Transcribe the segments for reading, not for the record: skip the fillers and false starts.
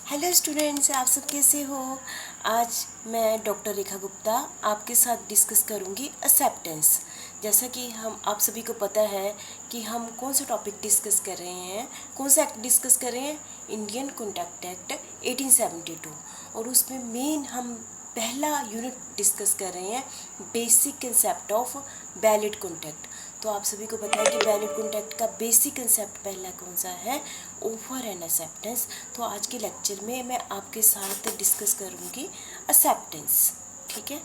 Hello students, आप सब कैसे हो। आज मैं डॉक्टर रेखा गुप्ता आपके साथ डिस्कस करूंगी एक्सेप्टेंस। जैसा कि हम आप सभी को पता है कि हम कौन सा टॉपिक डिस्कस कर रहे हैं, कौन सा एक्ट डिस्कस कर रहे हैं, इंडियन कॉन्ट्रैक्ट एक्ट 1872। और उसमें मेन हम पहला यूनिट डिस्कस कर रहे हैं, basic concept of valid contract. तो आप सभी को पता है कि वैलिड कॉन्ट्रैक्ट का बेसिक कंसेप्ट पहला कौन सा है, ऑफर एंड एक्सेप्टेंस। तो आज के लेक्चर में मैं आपके साथ डिस्कस करूंगी एक्सेप्टेंस। ठीक है,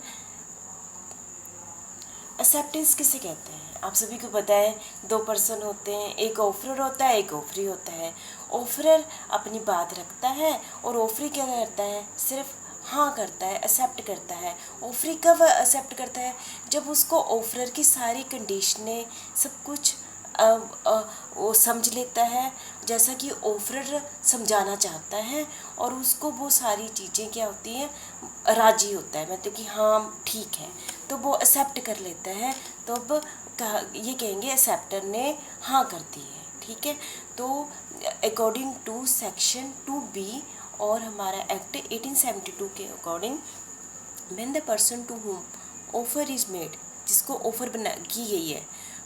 एक्सेप्टेंस किसे कहते हैं आप सभी को पता है। दो पर्सन होते हैं, एक ऑफरर होता है, एक ऑफरी होता है। ऑफरर अपनी बात रखता है और ऑफरी क्या करता है, सिर्फ हाँ करता है, एक्सेप्ट करता है। ऑफरी कब एक्सेप्ट करता है, जब उसको ऑफरर की सारी कंडीशनें सब कुछ वो समझ लेता है, जैसा कि ऑफरर समझाना चाहता है, और उसको वो सारी चीज़ें क्या होती हैं, राजी होता है, मतलब कि हाँ ठीक है, तो वो एक्सेप्ट कर लेता है। तो अब ये कहेंगे एक्सेप्टर ने हाँ कर दी है। ठीक है, तो अकॉर्डिंग टू सेक्शन 2B और हमारा एक्ट 1872 के according, when the person to whom offer is made, जिसको ऑफर बना की गई है,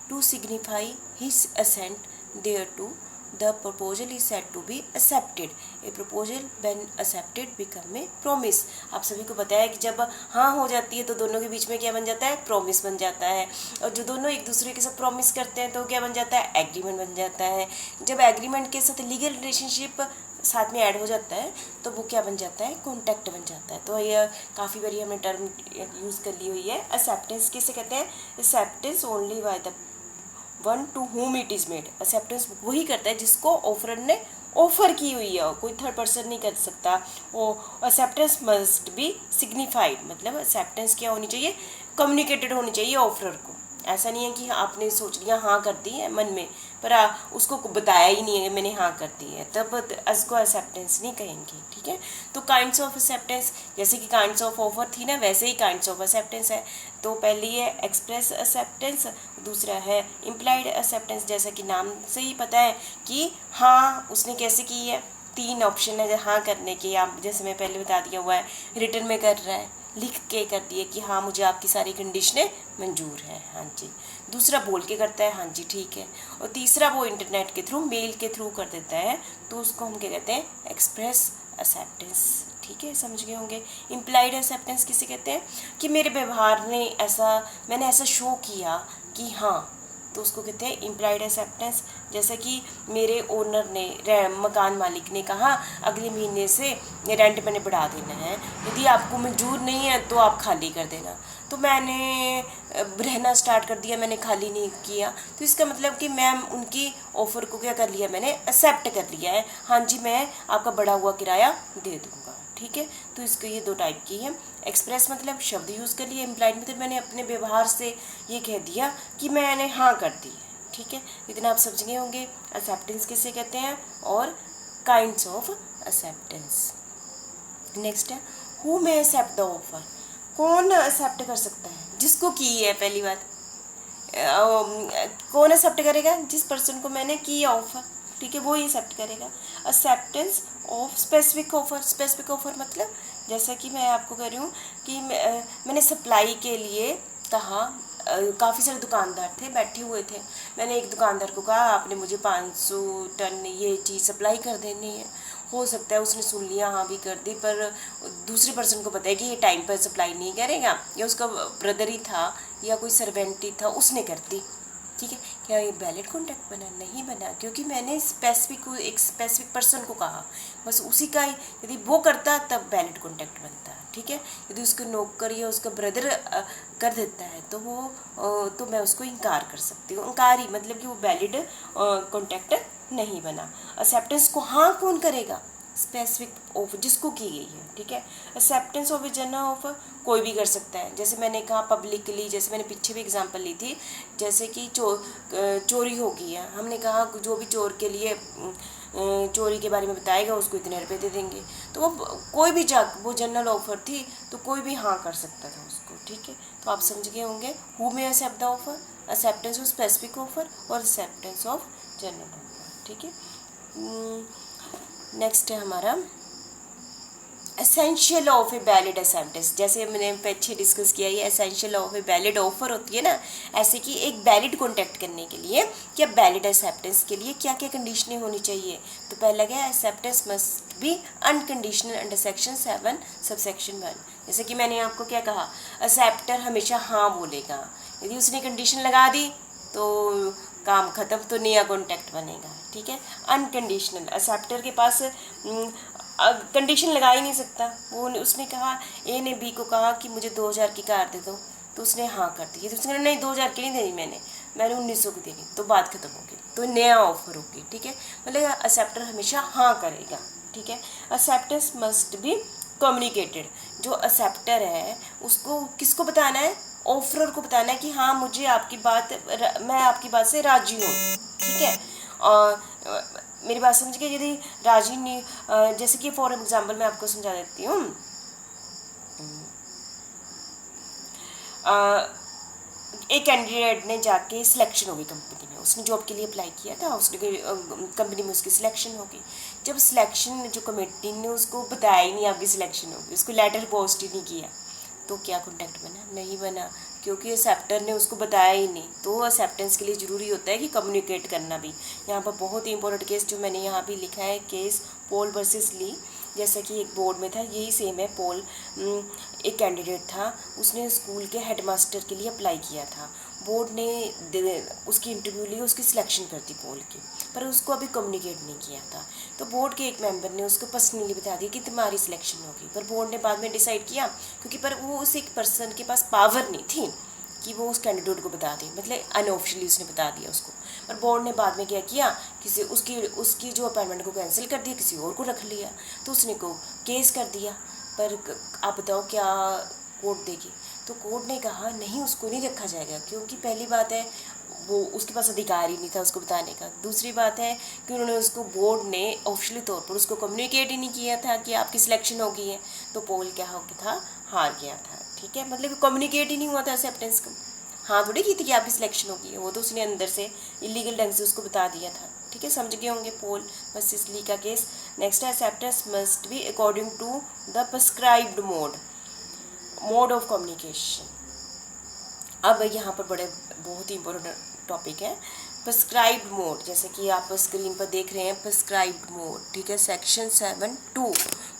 to signify his assent there to, the proposal is said to be accepted. A proposal when accepted become a promise. आप सभी को पता है कि जब हाँ हो जाती है तो दोनों के बीच में क्या बन जाता है, प्रॉमिस बन जाता है। और जो दोनों एक दूसरे के साथ प्रॉमिस करते हैं तो क्या बन जाता है, एग्रीमेंट बन जाता है। जब एग्रीमेंट के साथ लीगल रिलेशनशिप साथ में ऐड हो जाता है तो वो क्या बन जाता है, कॉन्ट्रैक्ट बन जाता है। तो ये काफ़ी बारी हमने टर्म यूज़ कर ली हुई है। एक्सेप्टेंस किसे कहते हैं, acceptance only by the one to whom it is made. Acceptance वही करता है जिसको ऑफरर ने ऑफर की हुई है, कोई थर्ड पर्सन नहीं कर सकता। वो एक्सेप्टेंस मस्ट बी सिग्निफाइड, मतलब एक्सेप्टेंस क्या होनी चाहिए, कम्युनिकेटेड होनी चाहिए ऑफरर को। ऐसा नहीं है कि आपने सोच लिया हाँ कर दी है मन में, पर उसको बताया ही नहीं है मैंने हाँ कर दी है, तब उसको एक्सेप्टेंस नहीं कहेंगे। ठीक है, तो काइंड्स ऑफ एक्सेप्टेंस, जैसे कि काइंड्स ऑफ ऑफर थी ना, वैसे ही काइंड्स ऑफ एक्सेप्टेंस है। तो पहली है एक्सप्रेस एक्सेप्टेंस, दूसरा है इम्प्लाइड एक्सेप्टेंस। जैसा कि नाम से ही पता है कि हाँ उसने कैसे की है, तीन ऑप्शन है हाँ करने के। आप जैसे मैं पहले बता दिया हुआ है, रिटर्न में कर रहा है, लिख के कर दिए कि हाँ मुझे आपकी सारी कंडीशनें मंजूर है, हाँ जी। दूसरा बोल के करता है, हाँ जी ठीक है। और तीसरा वो इंटरनेट के थ्रू, मेल के थ्रू कर देता है, तो उसको हम क्या कहते हैं, एक्सप्रेस एक्सेप्टेंस। ठीक है, समझ गए होंगे। इम्प्लाइड एक्सेप्टेंस किसे कहते हैं, कि मेरे व्यवहार ने ऐसा, मैंने ऐसा शो किया कि हाँ, तो उसको कहते हैं इम्प्लाइड एक्सेप्टेंस। जैसे कि मेरे ओनर ने, मकान मालिक ने कहा अगले महीने से रेंट मैंने बढ़ा देना है, यदि आपको मंजूर नहीं है तो आप खाली कर देना। तो मैंने रहना स्टार्ट कर दिया, मैंने खाली नहीं किया, तो इसका मतलब कि मैं उनकी ऑफर को क्या कर लिया, मैंने एक्सेप्ट कर लिया है, हाँ जी मैं आपका बढ़ा हुआ किराया दे दूँगा। ठीक है, तो इसके ये दो टाइप की है। एक्सप्रेस मतलब शब्द यूज़ कर लिए, इम्प्लाइड मतलब मैंने अपने व्यवहार से ये कह दिया कि मैंने हाँ कर दी है। ठीक है, इतना आप समझ गए होंगे एक्सेप्टेंस किसे कहते हैं और काइंड्स ऑफ एक्सेप्टेंस। नेक्स्ट है who may accept the offer. कौन एक्सेप्ट कर सकता है, जिसको की है, पहली बात कौन एक्सेप्ट करेगा, जिस पर्सन को मैंने किया ऑफर, ठीक है, वो ही एक्सेप्ट करेगा। Acceptance of specific offer. Specific offer मतलब जैसा कि मैं आपको कह रही हूँ कि मैंने सप्लाई के लिए कहा, काफ़ी सारे दुकानदार थे बैठे हुए थे, मैंने एक दुकानदार को कहा आपने मुझे 500 टन ये चीज़ सप्लाई कर देनी है। हो सकता है उसने सुन लिया, हाँ भी कर दी, पर दूसरे पर्सन को पता है कि ये टाइम पर सप्लाई नहीं करेगा, या उसका ब्रदर ही था या कोई सर्वेंट ही था, उसने कर दी। ठीक है, क्या ये वैलिड कॉन्ट्रैक्ट बना, नहीं बना, क्योंकि मैंने एक स्पेसिफिक पर्सन को कहा, बस उसी का यदि वो करता तब वैलिड कॉन्ट्रैक्ट बनता। ठीक है, यदि उसके नौकर या उसका ब्रदर कर देता है तो वो तो मैं उसको इनकार कर सकती हूँ। इनकार ही मतलब कि वो वैलिड कॉन्ट्रैक्ट नहीं बना। एक्सेप्टेंस को हाँ कौन करेगा, स्पेसिफिक ऑफ जिसको की गई है। ठीक है, acceptance of a general offer कोई भी कर सकता है। जैसे मैंने कहा पब्लिकली, जैसे मैंने पीछे भी एग्जांपल ली थी, जैसे कि चोरी हो गई है, हमने कहा जो भी चोर के लिए चोरी के बारे में बताएगा उसको इतने रुपए दे देंगे, तो वो कोई भी वो जनरल ऑफर थी तो कोई भी हाँ कर सकता था उसको। ठीक है, तो आप समझ गए होंगे who may accept the offer, acceptance of specific offer और एक्सेप्टेंस ऑफ जनरल ऑफर। ठीक है, नेक्स्ट है हमारा essential of a valid acceptance, जैसे मैंने पीछे डिस्कस किया, ये essential of a valid offer होती है ना, ऐसे कि एक वैलिड कॉन्टैक्ट करने के लिए क्या वैलिड एक्सेप्टेंस के लिए क्या क्या कंडीशनें होनी चाहिए। तो पहला क्या है, acceptance must B unconditional under section 7 subsection 1। जैसे कि मैंने आपको क्या कहा, एक्सेप्टर हमेशा हाँ बोलेगा, यदि उसने कंडीशन लगा दी तो काम खत्म, तो नया कॉन्टैक्ट बनेगा। ठीक है, अनकंडीशनल, एक्सेप्टर के पास कंडीशन लगा ही नहीं सकता। वो उसने कहा, ए ने बी को कहा कि मुझे 2000 की कार दे दो, तो उसने हाँ कर दी। तो उसने कहा नहीं 2000 की नहीं देनी, मैंने 1900 की देनी, तो बात खत्म होगी, तो नया ऑफर होगी। ठीक है, मतलब एक्सेप्टर हमेशा हाँ करेगा। ठीक है, एक्सेप्टेंस मस्ट बी कम्युनिकेटेड, जो एक्सेप्टर है उसको किसको बताना है, ऑफरर को बताना है कि हाँ मुझे आपकी बात, मैं आपकी बात से राजी हूँ। ठीक है, और मेरी बात समझ गए। यदि राजी नहीं, जैसे कि फॉर एग्जांपल मैं आपको समझा देती हूँ, एक कैंडिडेट ने जाके सिलेक्शन हो गई कंपनी में, उसने जॉब के लिए अप्लाई किया था, उसने कंपनी में उसकी सिलेक्शन हो गई। जब सिलेक्शन जो कमेटी ने उसको बताया ही नहीं आपकी सिलेक्शन होगी, उसको लेटर पोस्ट ही नहीं किया, तो क्या कॉन्टैक्ट बना, नहीं बना, क्योंकि एक्सेप्टर ने उसको बताया ही नहीं। तो एक्सेप्टेंस के लिए ज़रूरी होता है कि कम्युनिकेट करना भी। यहाँ पर बहुत ही इंपॉर्टेंट केस जो मैंने यहाँ भी लिखा है, केस पोल वर्सेस ली, जैसा कि एक बोर्ड में था, यही सेम है। पोल एक कैंडिडेट था, उसने स्कूल के हेडमास्टर के लिए अप्लाई किया था, बोर्ड ने उसकी इंटरव्यू ली, उसकी सिलेक्शन कर दी पोल की, पर उसको अभी कम्युनिकेट नहीं किया था। तो बोर्ड के एक मेंबर ने उसको पर्सनली बता दिया कि तुम्हारी सिलेक्शन होगी, पर बोर्ड ने बाद में डिसाइड किया, क्योंकि पर वो उस एक पर्सन के पास पावर नहीं थी कि वो उस कैंडिडेट को बता दे, मतलब अनऑफिशियली उसने बता दिया उसको। पर बोर्ड ने बाद में क्या किया, किसी उसकी जो अपॉइंटमेंट को कैंसिल कर दिया, किसी और को रख लिया, तो उसने को केस कर दिया। पर आप बताओ क्या कोर्ट देगी, तो कोर्ट ने कहा नहीं उसको नहीं रखा जाएगा, क्योंकि पहली बात है वो उसके पास अधिकार ही नहीं था उसको बताने का। दूसरी बात है कि उन्होंने उसको, बोर्ड ने ऑफिशियली तौर पर उसको कम्युनिकेट ही नहीं किया था कि आपकी सिलेक्शन हो गई है, तो पोल क्या हो गया था, हार गया था। ठीक है, मतलब कम्युनिकेट ही नहीं हुआ था एक्सेप्टेंस को, हाँ थोड़ी की थी कि आपकी सिलेक्शन हो गई है, वो तो उसने अंदर से इलीगल ढंग से उसको बता दिया था। ठीक है, समझ गए होंगे पोल वर्सेस ली का केस। नेक्स्ट है, acceptance must be according to the prescribed mode of communication. अब यहाँ पर बहुत ही इंपॉर्टेंट टॉपिक है प्रिस्क्राइब्ड मोड, जैसे कि आप स्क्रीन पर देख रहे हैं प्रिस्क्राइब्ड मोड। ठीक है, सेक्शन 7(2),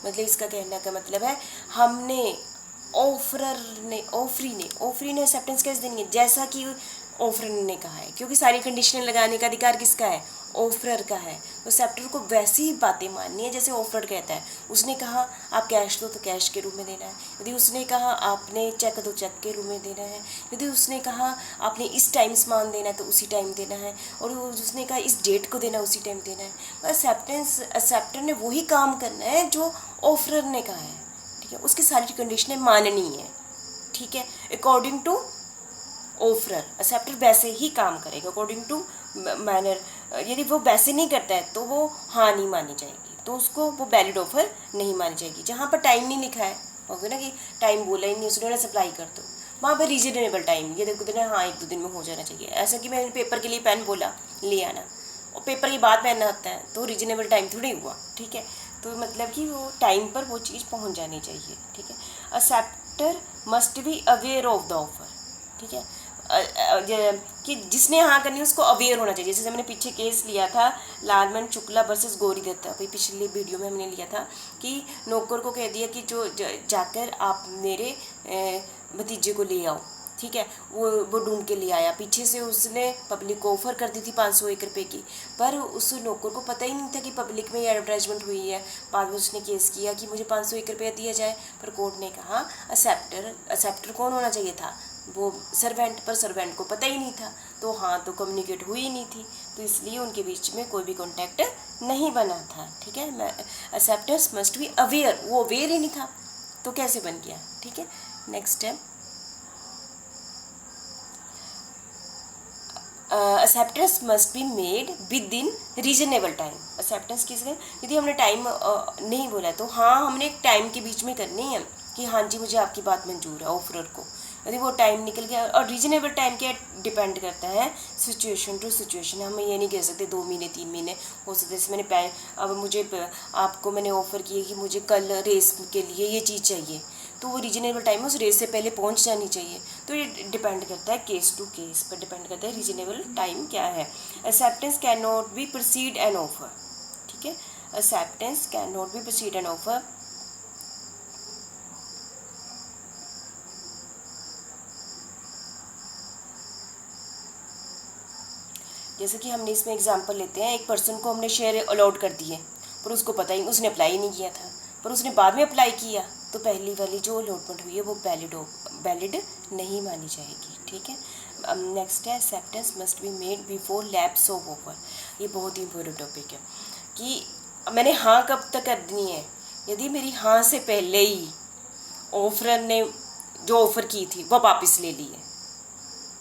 मतलब इसका कहने का मतलब है हमने ऑफरी ने एक्सेप्टेंस कैसे देनी है, जैसा कि ऑफरर ने कहा है, क्योंकि सारी कंडीशनें लगाने का अधिकार किसका है, ऑफरर का है। तो एक्सेप्टर को वैसी ही बातें माननी है जैसे ऑफरर कहता है। उसने कहा आप कैश दो तो कैश के रूप में देना है, यदि उसने कहा आपने चेक दो चेक के रूप में देना है, यदि उसने कहा आपने इस टाइम सामान देना है तो उसी टाइम देना है, और उसने कहा इस डेट को देना उसी टाइम देना है। एक्सेप्टर ने वही काम करना है जो ऑफरर ने कहा है। ठीक है, उसकी सारी कंडीशनें माननी है। ठीक है, अकॉर्डिंग टू ऑफरर एक्सेप्टर वैसे ही काम करेगा अकॉर्डिंग टू मैनर। यदि वो वैसे नहीं करता है तो वो हाँ नहीं मानी जाएगी, तो उसको वो वैलिड ऑफर नहीं मानी जाएगी। जहाँ पर टाइम नहीं लिखा है, होगा ना कि टाइम बोला ही नहीं उसने, सप्लाई कर दो, वहाँ पर रीजनेबल टाइम ये देखो देना, हाँ 1-2 दिन में हो जाना चाहिए। ऐसा कि मैंने पेपर के लिए पेन बोला ले आना, और पेपर के बाद पेन आता है तो रीजनेबल टाइम थोड़ी हुआ। ठीक है, तो मतलब कि वो टाइम पर वो चीज़ पहुँच जानी चाहिए। ठीक है, acceptor must be aware of the offer. ठीक है, कि जिसने हाँ करनी है उसको अवेयर होना चाहिए। जैसे मैंने पीछे केस लिया था लालमन शुक्ला वर्सेस गौरी दत्ता, अभी पिछली वीडियो में हमने लिया था कि नौकर को कह दिया कि जो जाकर आप मेरे भतीजे को ले आओ। ठीक है, वो ढूंढ के ले आया, पीछे से उसने पब्लिक को ऑफर कर दी थी 501 रुपये की, पर उस नौकर को पता ही नहीं था कि पब्लिक में ये एडवर्टाइजमेंट हुई है। बाद में उसने केस किया कि मुझे 501 रुपया दिया जाए, पर कोर्ट ने कहा एक्सेप्टर कौन होना चाहिए था, वो सर्वेंट, पर सर्वेंट को पता ही नहीं था, तो हाँ तो कम्युनिकेट हुई ही नहीं थी, तो इसलिए उनके बीच में कोई भी कॉन्टैक्ट नहीं बना था। ठीक है, एक्सेप्टर्स मस्ट बी अवेयर, वो अवेयर ही नहीं था तो कैसे बन गया। ठीक है, नेक्स्ट है acceptance must be made with in reasonable time. Acceptance किसके, यदि हमने टाइम नहीं बोला तो हाँ हमने एक टाइम के बीच में करनी है कि हाँ जी मुझे आपकी बात मंजूर है ऑफरर को, यदि वो टाइम निकल गया, और रीजनेबल टाइम क्या डिपेंड करता है सिचुएशन टू सिचुएशन। हम ये नहीं कह सकते 2 महीने 3 महीने हो सकते। जैसे मैंने अब मुझे आपको मैंने ऑफ़र किया कि मुझे कल रेस के लिए ये चीज़ चाहिए, तो वो रीजनेबल टाइम में उस रेस से पहले पहुंच जानी चाहिए। तो ये डिपेंड करता है केस टू केस पर डिपेंड करता है रीजनेबल टाइम क्या है। Acceptance can not be proceed an offer, ठीक है, acceptance can not be proceed an offer. जैसे कि हमने इसमें एग्जांपल लेते हैं, एक पर्सन को हमने शेयर अलॉट कर दिए पर उसको पता ही, उसने अप्लाई नहीं किया था, पर उसने बाद में अप्लाई किया, तो पहली वाली जो अलॉटमेंट हुई है वो वैलिड नहीं मानी जाएगी, ठीक है। नेक्स्ट है acceptance must be made before lapse of offer. ये बहुत ही इंपॉर्टेंट टॉपिक है कि मैंने हाँ कब तक करनी है। यदि मेरी हाँ से पहले ही ऑफर ने जो ऑफ़र की थी वो वापस ले ली है,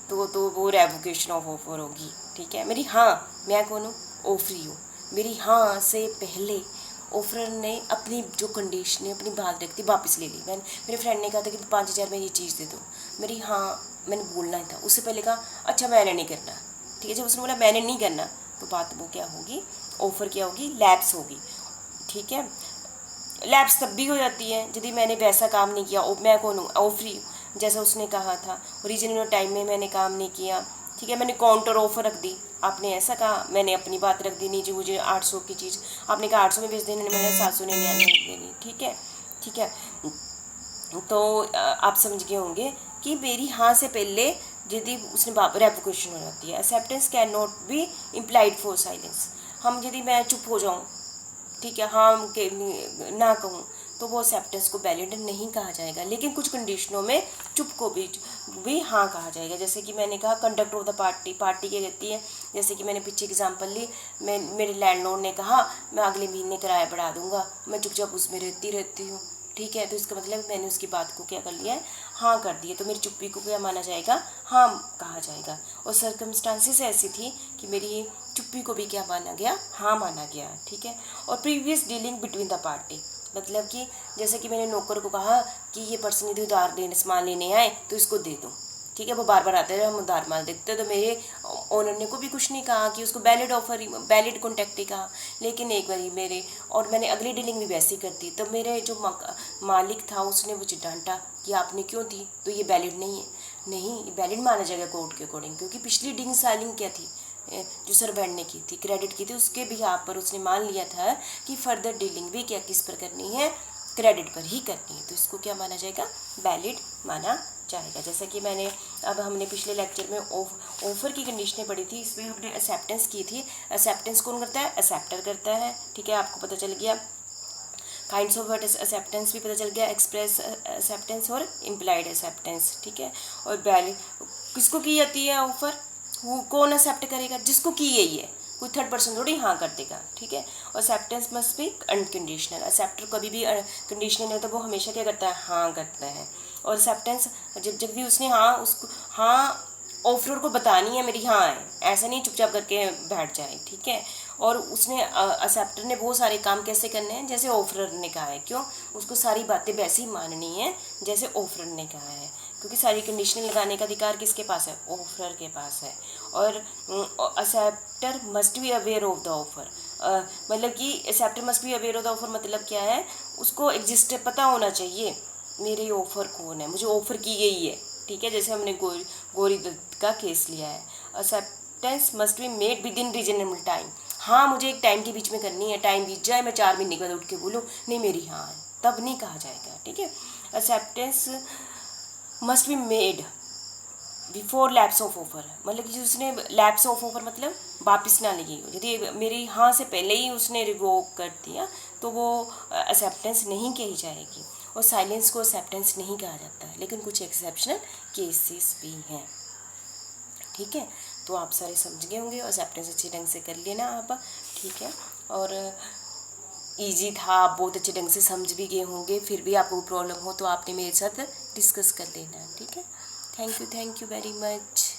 तो वो रेवोकेशन ऑफ ऑफर होगी, ठीक है। मेरी हाँ, मैं कौन हूँ, ऑफरी हूँ, मेरी हाँ से पहले ऑफर ने अपनी जो कंडीशन है, अपनी बात रखती, वापस ले ली। मेरे फ्रेंड ने कहा था कि 5,000 में ये चीज़ दे दो, मेरी हाँ, मैंने बोलना ही था, उससे पहले कहा अच्छा मैंने नहीं करना, ठीक है। जब उसने बोला मैंने नहीं करना, तो बात वो क्या होगी, ऑफर क्या होगी, लैप्स होगी, ठीक है। लैप्स तब भी हो जाती है यदि मैंने वैसा काम नहीं किया, मैं कौन हूँ, ऑफरी, जैसा उसने कहा था, ओरिजिनल टाइम में मैंने काम नहीं किया, ठीक है। मैंने काउंटर ऑफर रख दी, आपने ऐसा कहा, मैंने अपनी बात रख दी, नहीं जी मुझे 800 की चीज़, आपने कहा 800 में बेच देने, मैंने 799 देनी, ठीक है, ठीक है। तो आप समझ गए होंगे कि मेरी हाँ से पहले यदि उसने रेवोकेशन हो जाती है। Acceptance can not be implied for silence. हम यदि मैं चुप हो जाऊँ, ठीक है, हाँ के ना कहूँ, तो वो एक्सेप्टेंस को वैलिड नहीं कहा जाएगा। लेकिन कुछ कंडीशनों में चुप को भी हाँ कहा जाएगा। जैसे कि मैंने कहा कंडक्ट ऑफ द पार्टी क्या कहती है, जैसे कि मैंने पीछे एग्जांपल ली, मेरे लैंडलॉर्ड ने कहा मैं अगले महीने किराया बढ़ा दूंगा, मैं चुपचाप उसमें रहती हूँ, ठीक है। तो इसका मतलब मैंने उसकी बात को क्या कर लिया है, हाँ कर दिया, तो मेरी चुप्पी को क्या माना जाएगा, हाँ कहा जाएगा। और सर्कमस्टांसिस ऐसी थी कि मेरी चुप्पी को भी क्या माना गया, हाँ माना गया, ठीक है। और previous dealing between the party, मतलब कि जैसे कि मैंने नौकर को कहा कि ये पर्सन यदि उधार लेने सामान लेने आए तो इसको दे दो, ठीक है। वो बार बार आते रहे, हम उधार माल देखते, तो मेरे ओनर ने को भी कुछ नहीं कहा कि उसको वैलिड कॉन्टैक्ट ही कहा। लेकिन एक बारी मैंने अगली डीलिंग भी वैसी कर दी, तो मेरे जो मालिक था उसने मुझे डांटा कि आपने क्यों दी, तो ये वैलिड नहीं है, नहीं वैलिड माना जाएगा कोर्ट के अकॉर्डिंग, क्योंकि पिछली डीलिंग साइलिंग क्या थी, जो सर्वेंट ने की थी, क्रेडिट की थी, उसके भी यहाँ पर उसने मान लिया था कि फर्दर डीलिंग भी क्या किस पर करनी है, क्रेडिट पर ही करनी है, तो इसको क्या माना जाएगा, वैलिड माना जाएगा। जैसा कि हमने पिछले लेक्चर में ऑफर की कंडीशनें पढ़ी थी, इसमें हमने एक्सेप्टेंस की थी। एक्सेप्टेंस कौन करता है, एक्सेप्टर करता है, ठीक है, आपको पता चल गया। काइंड्स ऑफ एक्सेप्टेंस भी पता चल गया, एक्सप्रेस एक्सेप्टेंस और इम्प्लाइड एक्सेप्टेंस, ठीक है। और वैलिड किसको की जाती है ऑफर, वो कौन एक्सेप्ट करेगा, जिसको की गई है, कोई थर्ड पर्सन थोड़ी हाँ कर देगा, ठीक है। और acceptance must B unconditional, acceptor कभी भी कंडीशनल नहीं होता, वो हमेशा क्या करता है, हाँ करता है। और एक्सेप्टेंस जब भी उसने हाँ उसको हाँ ऑफर को बतानी है मेरी हाँ है, ऐसा नहीं चुपचाप करके बैठ जाए, ठीक है। और उसने एक्सेप्टर ने बहुत सारे काम कैसे करने हैं, जैसे ऑफरर ने कहा है, क्यों, उसको सारी बातें वैसे ही माननी है जैसे ऑफरर ने कहा है, क्योंकि सारी कंडीशन लगाने का अधिकार किसके पास है, ऑफरर के पास है। और acceptor must be aware of the offer, मतलब कि acceptor must be aware of the offer मतलब क्या है, उसको एग्जिस्ट पता होना चाहिए मेरे ऑफर कौन है, मुझे ऑफर की गई है, ठीक है। जैसे हमने गौरी दत्त का केस लिया है, acceptance must be made with in reasonable time, हाँ मुझे एक टाइम के बीच में करनी है, टाइम बीत जाए मैं 4 महीने के बाद उठ के बोलूँ नहीं मेरी हाँ है, तब नहीं कहा जाएगा, ठीक है। Acceptance must be made before lapse of offer, मतलब कि उसने लैप्स ऑफ ऑफर मतलब वापस ना लगी हो, यदि मेरी हाँ से पहले ही उसने रिवोक कर दिया तो वो एक्सेप्टेंस नहीं कही जाएगी। और साइलेंस को एक्सेप्टेंस नहीं कहा जाता है, लेकिन कुछ एक्सेप्शनल केसेस भी हैं, ठीक है। तो आप सारे समझ गए होंगे, और एक्सेप्टेंस अच्छे ढंग से कर लेना आप, ठीक है। और ईजी था, आप बहुत अच्छे ढंग से समझ भी गए होंगे, फिर भी आपको प्रॉब्लम हो तो आपने मेरे साथ डिस्कस कर लेना, ठीक है। Thank you very much.